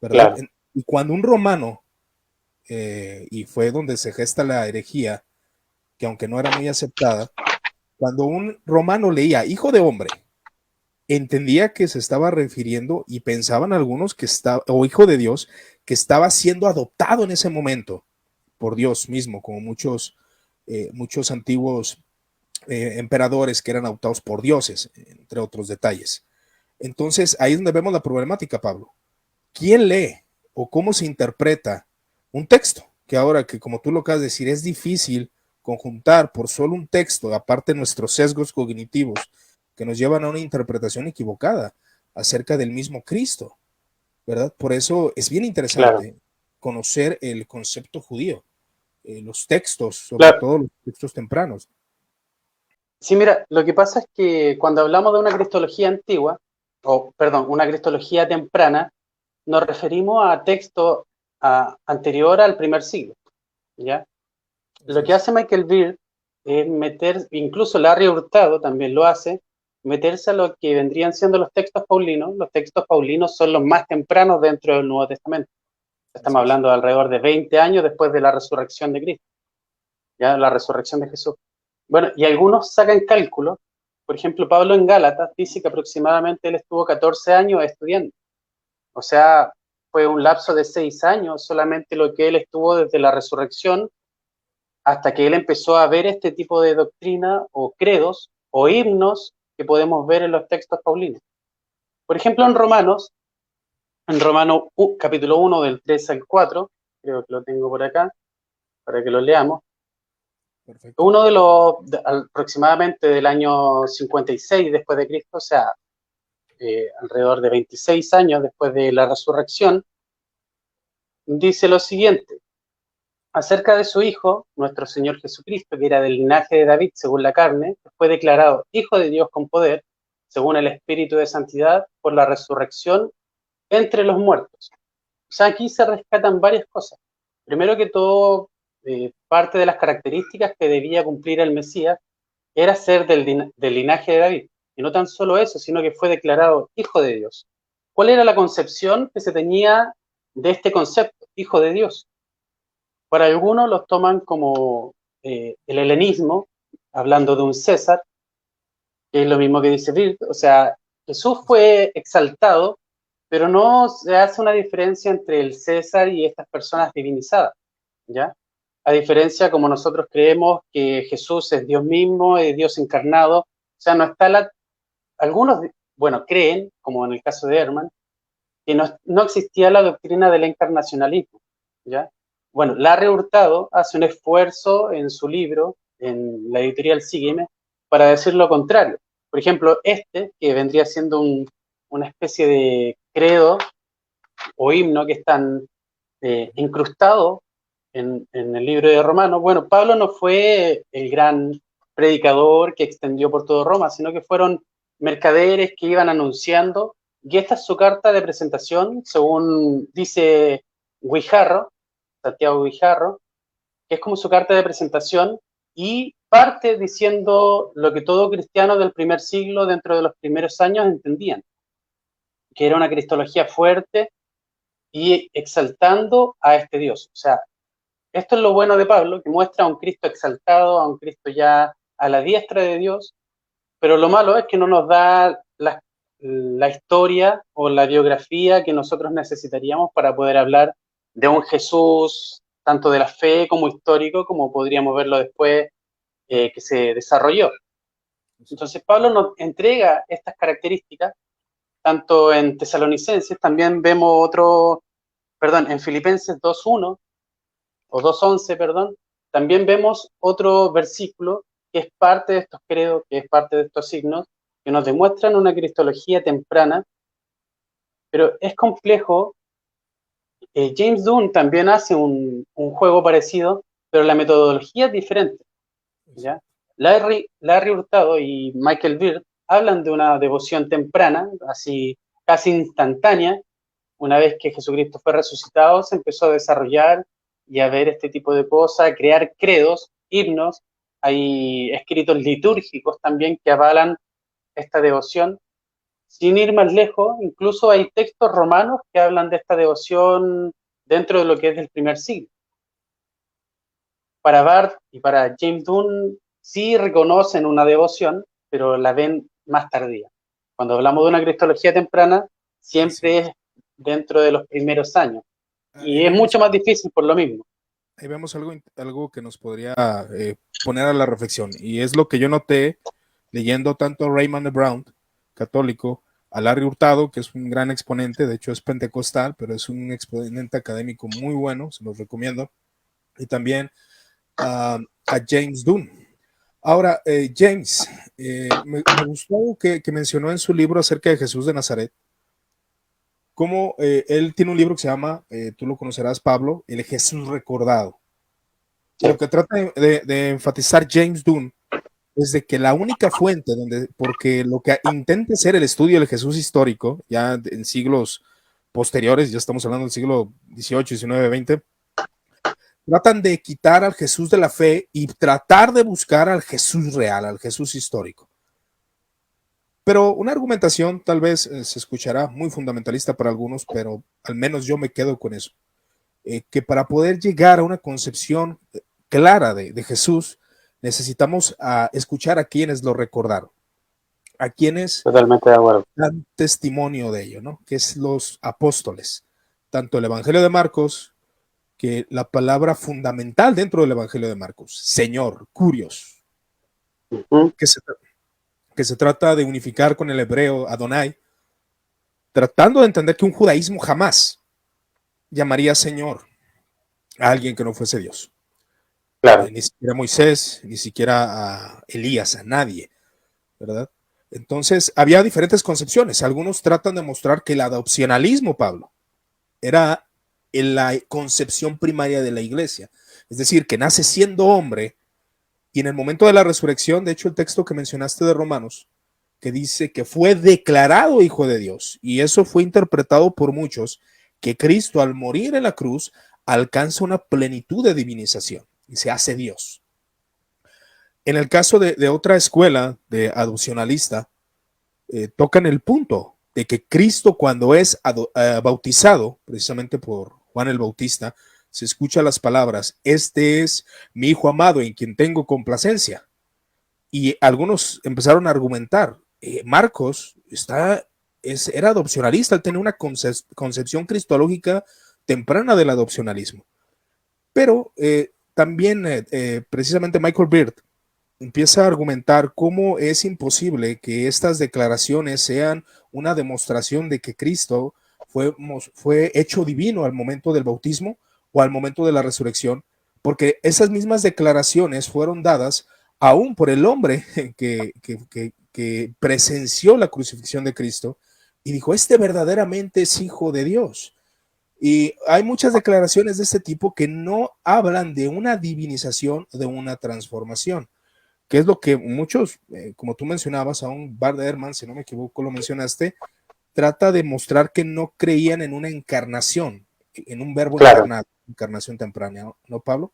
¿verdad? claro, Y cuando un romano, y fue donde se gesta la herejía, que aunque no era muy aceptada, cuando un romano leía hijo de hombre, entendía que se estaba refiriendo y pensaban algunos que estaba, o hijo de Dios, que estaba siendo adoptado en ese momento por Dios mismo, como muchos antiguos emperadores que eran adoptados por dioses, entre otros detalles. Entonces, ahí es donde vemos la problemática, Pablo. ¿Quién lee o cómo se interpreta un texto? Que ahora que, como tú lo acabas de decir, es difícil conjuntar por solo un texto, aparte de nuestros sesgos cognitivos, que nos llevan a una interpretación equivocada acerca del mismo Cristo, ¿verdad? Por eso es bien claro, interesante conocer el concepto judío, los textos, sobre claro. todo los textos tempranos. Sí, mira, lo que pasa es que cuando hablamos de una cristología antigua, o perdón, una cristología temprana, nos referimos a texto anterior al primer siglo, ¿ya? Así Lo que es. hace Michael Beard es meter, incluso Larry Hurtado también lo hace, meterse a lo que vendrían siendo los textos paulinos. Los textos paulinos son los más tempranos dentro del Nuevo Testamento. Estamos Así es. hablando de alrededor de 20 años después de la resurrección de Cristo, ya la resurrección de Jesús. Bueno, y algunos sacan cálculos. Por ejemplo, Pablo en Gálatas dice que aproximadamente él estuvo 14 años estudiando. O sea, fue un lapso de 6 años solamente lo que él estuvo desde la resurrección hasta que él empezó a ver este tipo de doctrina o credos o himnos que podemos ver en los textos paulinos. Por ejemplo, en Romanos capítulo 1 del 3 al 4, creo que lo tengo por acá para que lo leamos, Perfecto. uno de los, aproximadamente del año 56 después de Cristo, o sea, alrededor de 26 años después de la resurrección, dice lo siguiente, acerca de su Hijo, nuestro Señor Jesucristo, que era del linaje de David según la carne, fue declarado Hijo de Dios con poder, según el Espíritu de Santidad, por la resurrección entre los muertos. O sea, aquí se rescatan varias cosas. Primero que todo, parte de las características que debía cumplir el Mesías era ser del linaje de David. Y no tan solo eso, sino que fue declarado Hijo de Dios. ¿Cuál era la concepción que se tenía de este concepto, Hijo de Dios? Para algunos los toman como el helenismo, hablando de un César, que es lo mismo que dice Birt, o sea, Jesús fue exaltado, pero no se hace una diferencia entre el César y estas personas divinizadas, ¿ya? A diferencia como nosotros creemos que Jesús es Dios mismo, es Dios encarnado, o sea, no está algunos, bueno, creen, como en el caso de Herman, que no existía la doctrina del encarnacionalismo, ¿ya? Bueno, Larry Hurtado hace un esfuerzo en su libro, en la editorial Sígueme, para decir lo contrario. Por ejemplo, que vendría siendo una especie de credo o himno que están incrustados en el libro de Romanos. Bueno, Pablo no fue el gran predicador que extendió por todo Roma, sino que fueron mercaderes que iban anunciando, y esta es su carta de presentación, según dice Guijarro, Santiago Guijarro, que es como su carta de presentación, y parte diciendo lo que todo cristiano del primer siglo, dentro de los primeros años, entendían, que era una cristología fuerte y exaltando a este Dios. O sea, esto es lo bueno de Pablo, que muestra a un Cristo exaltado, a un Cristo ya a la diestra de Dios, pero lo malo es que no nos da la historia o la biografía que nosotros necesitaríamos para poder hablar de un Jesús, tanto de la fe como histórico, como podríamos verlo después que se desarrolló. Entonces Pablo nos entrega estas características, tanto en Tesalonicenses, también vemos otro, perdón, en Filipenses 2.1 o 2.11, perdón, también vemos otro versículo que es parte de estos credos, que es parte de estos signos, que nos demuestran una cristología temprana, pero es complejo. James Dunn también hace un juego parecido, pero la metodología es diferente, ¿ya? Larry Hurtado y Michael Beard hablan de una devoción temprana, así casi instantánea. Una vez que Jesucristo fue resucitado, se empezó a desarrollar y a ver este tipo de cosas, a crear credos, himnos, hay escritos litúrgicos también que avalan esta devoción. sin ir más lejos, incluso hay textos romanos que hablan de esta devoción dentro de lo que es del primer siglo. Para Barth y para James Dunn sí reconocen una devoción, pero la ven más tardía. Cuando hablamos de una cristología temprana, siempre es dentro de los primeros años. Y es mucho más difícil por lo mismo. Ahí vemos algo que nos podría poner a la reflexión. Y es lo que yo noté leyendo tanto a Raymond Brown, católico, a Larry Hurtado, que es un gran exponente, de hecho es pentecostal, pero es un exponente académico muy bueno, se los recomiendo. Y también a James Dunn. Ahora, James, me gustó que mencionó en su libro acerca de Jesús de Nazaret, cómo él tiene un libro que se llama, tú lo conocerás, Pablo, El Jesús Recordado. Y lo que trata de enfatizar James Dunn es de que la única fuente porque lo que intenta ser el estudio del Jesús histórico, ya en siglos posteriores, ya estamos hablando del siglo XVIII, XIX, XX, tratan de quitar al Jesús de la fe y tratar de buscar al Jesús real, al Jesús histórico. Pero una argumentación tal vez se escuchará muy fundamentalista para algunos, pero al menos yo me quedo con eso. Que para poder llegar a una concepción clara de Jesús, necesitamos escuchar a quienes lo recordaron, a quienes Totalmente de acuerdo. dan testimonio de ello, ¿no? Que es los apóstoles, tanto el Evangelio de Marcos, que la palabra fundamental dentro del Evangelio de Marcos, Señor, Curios, que se trata de unificar con el hebreo Adonai, tratando de entender que un judaísmo jamás llamaría Señor a alguien que no fuese Dios. Claro. Ni siquiera a Moisés, ni siquiera a Elías, a nadie, ¿verdad? Entonces, había diferentes concepciones. Algunos tratan de mostrar que el adopcionalismo, Pablo, era en la concepción primaria de la iglesia. Es decir, que nace siendo hombre y en el momento de la resurrección, de hecho, el texto que mencionaste de Romanos, que dice que fue declarado hijo de Dios, y eso fue interpretado por muchos, que Cristo al morir en la cruz alcanza una plenitud de divinización y se hace Dios. En el caso de otra escuela de adopcionalista, tocan el punto de que Cristo cuando es bautizado, precisamente por Juan el Bautista, se escucha las palabras, este es mi hijo amado en quien tengo complacencia. Y algunos empezaron a argumentar, Marcos era adopcionalista, él tenía una concepción cristológica temprana del adopcionalismo. Pero también precisamente Michael Beard empieza a argumentar cómo es imposible que estas declaraciones sean una demostración de que Cristo fue hecho divino al momento del bautismo o al momento de la resurrección, porque esas mismas declaraciones fueron dadas aún por el hombre que presenció la crucifixión de Cristo y dijo, este verdaderamente es hijo de Dios. Y hay muchas declaraciones de este tipo que no hablan de una divinización, de una transformación, que es lo que muchos, como tú mencionabas, aún Bart Ehrman, si no me equivoco, lo mencionaste, trata de mostrar que no creían en una encarnación, en un verbo encarnado, encarnación temprana, ¿no, Pablo?